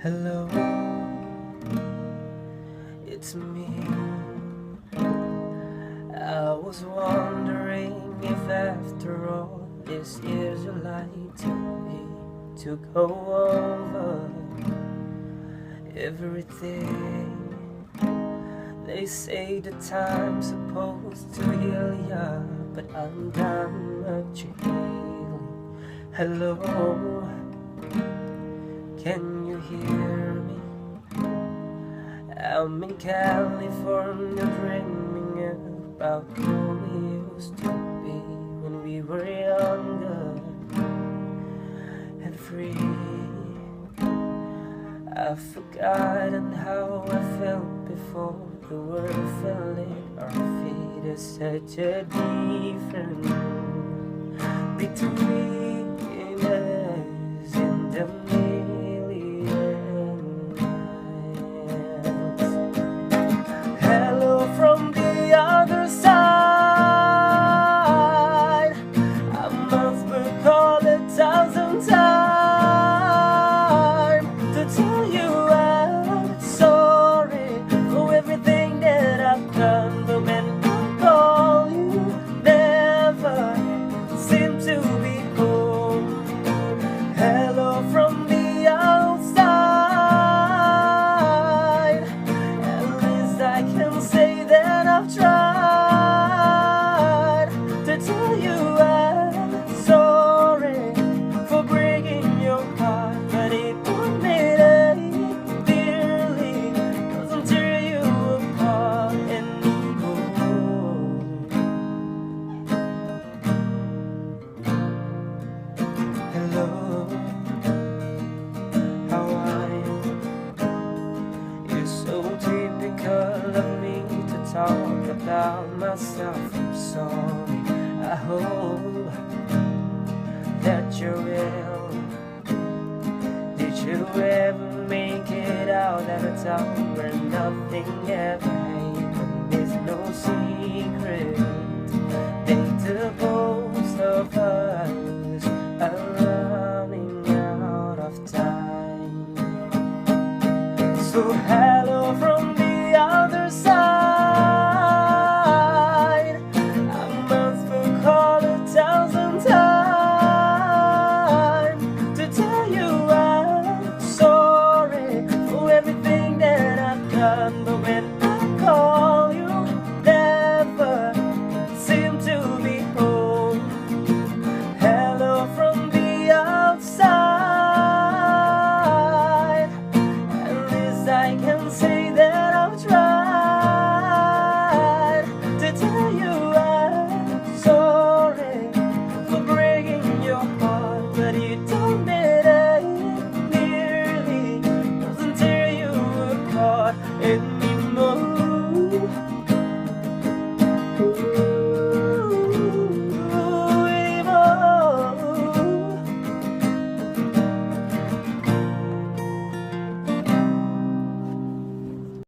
Hello, it's me. I was wondering if after all these years you'd like to go over everything. They say the time's supposed to heal ya, but I'm done with your healing. Hello, can you hear me? I'm in California dreaming about who we used to be when we were younger and free. I've forgotten how I felt before the world fell at our feet. There's such a difference between us and the millions. Hello from the other side. I must recall 1,000 times to tell you I'm sorry for everything that I've done. But when I call you, never seem to be home. Hello from the outside. At least I can say that I've tried to tell you I'm sorry for breaking your heart, but it won't make it dearly. Doesn't tear you apart anymore. Hello, how are you? You're so typical of me to talk about myself. I'm sorry. I hope that you're well. Did you ever make it out at a time where nothing ever happened? There's no secret that the both of us are running out of time. So